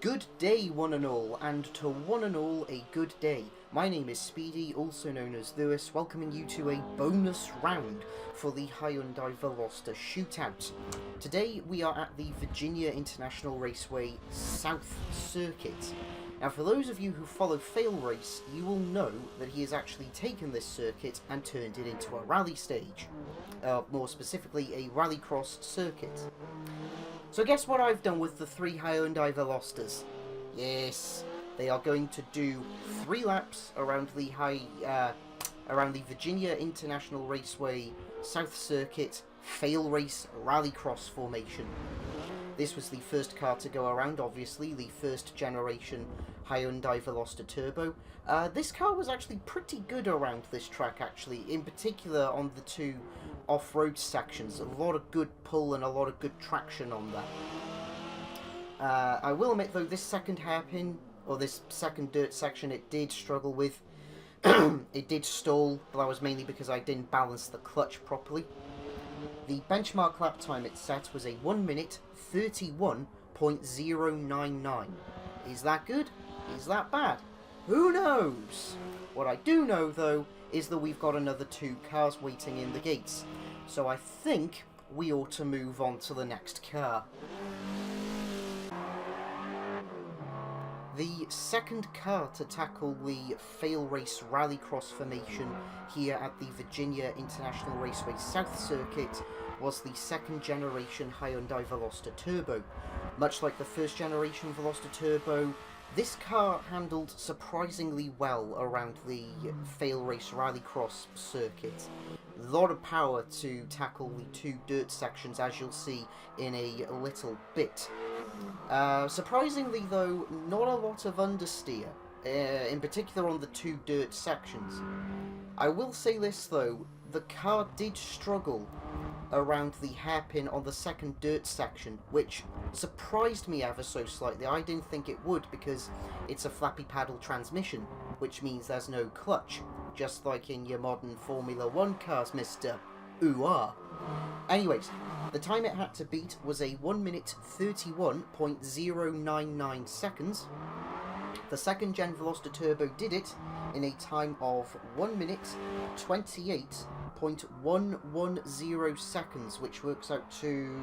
Good day, one and all, and to one and all a good day. My name is Speedy, also known as Lewis, welcoming you to a bonus round for the Hyundai Veloster Shootout. Today we are at the Virginia International Raceway South Circuit. Now for those of you who follow Fail Race, you will know that he has actually taken this circuit and turned it into a rally stage. More specifically, a rallycross circuit. So guess what I've done with the three Hyundai Velosters? Yes, they are going to do 3 laps around the Virginia International Raceway South Circuit Fail Race Rallycross formation. This was the first car to go around, obviously, the first generation Hyundai Veloster Turbo. This car was actually pretty good around this track, actually, in particular on the 2 off-road sections. A lot of good pull and a lot of good traction on that. I will admit, though, this second hairpin, or this second dirt section, it did struggle with. It did stall, but that was mainly because I didn't balance the clutch properly. The benchmark lap time it set was a 1 minute 31.099. Is that good? Is that bad? Who knows? What I do know, though, is that we've got another 2 cars waiting in the gates. So I think we ought to move on to the next car. The second car to tackle the Fail Race Rallycross formation here at the Virginia International Raceway South Circuit was the second generation Hyundai Veloster Turbo. Much like the first generation Veloster Turbo, this car handled surprisingly well around the Fail Race Rallycross circuit. A lot of power to tackle the 2 dirt sections, as you'll see in a little bit. Surprisingly, though, not a lot of understeer, in particular on the 2 dirt sections. I will say this, though, the car did struggle around the hairpin on the second dirt section, which surprised me ever so slightly. I didn't think it would, because it's a flappy paddle transmission, which means there's no clutch, just like in your modern Formula 1 cars, Mr. Ooh-ah. Anyways, the time it had to beat was a 1 minute 31.099 seconds. The second gen Veloster Turbo did it in a time of 1 minute 28.110 seconds, which works out to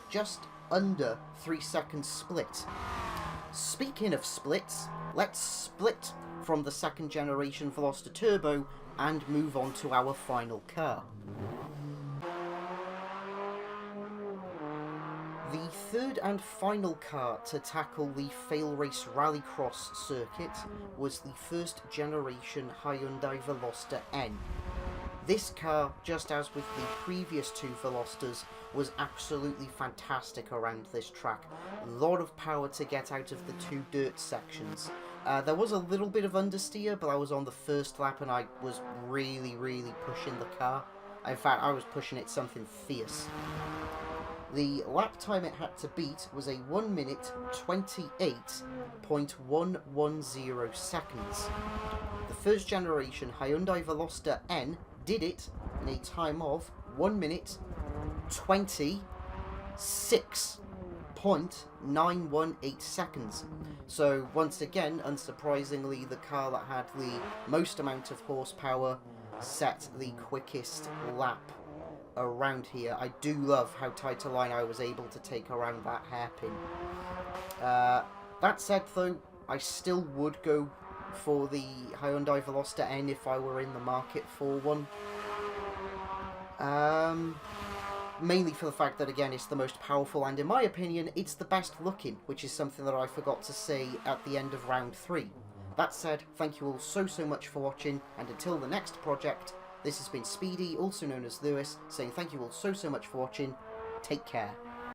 just under 3 seconds split. Speaking of splits, let's split from the second generation Veloster Turbo and move on to our final car. The third and final car to tackle the Fail Race Rallycross circuit was the first generation Hyundai Veloster N. This car, just as with the previous 2 Velosters, was absolutely fantastic around this track. A lot of power to get out of the 2 dirt sections. There was a little bit of understeer, but I was on the first lap and I was really pushing the car. In fact, I was pushing it something fierce. The lap time it had to beat was a 1 minute 28.110 seconds. The first generation Hyundai Veloster N did it in a time of 1 minute 26.918 seconds. So once again, unsurprisingly, the car that had the most amount of horsepower set the quickest lap around here. I do love how tight a line I was able to take around that hairpin. That said, though, I still would go for the Hyundai Veloster N if I were in the market for one. Mainly for the fact that, again, it's the most powerful, and in my opinion, it's the best looking, which is something that I forgot to say at the end of round 3. That said, thank you all so much for watching, and until the next project, this has been Speedy, also known as Lewis, saying thank you all so much for watching. Take care.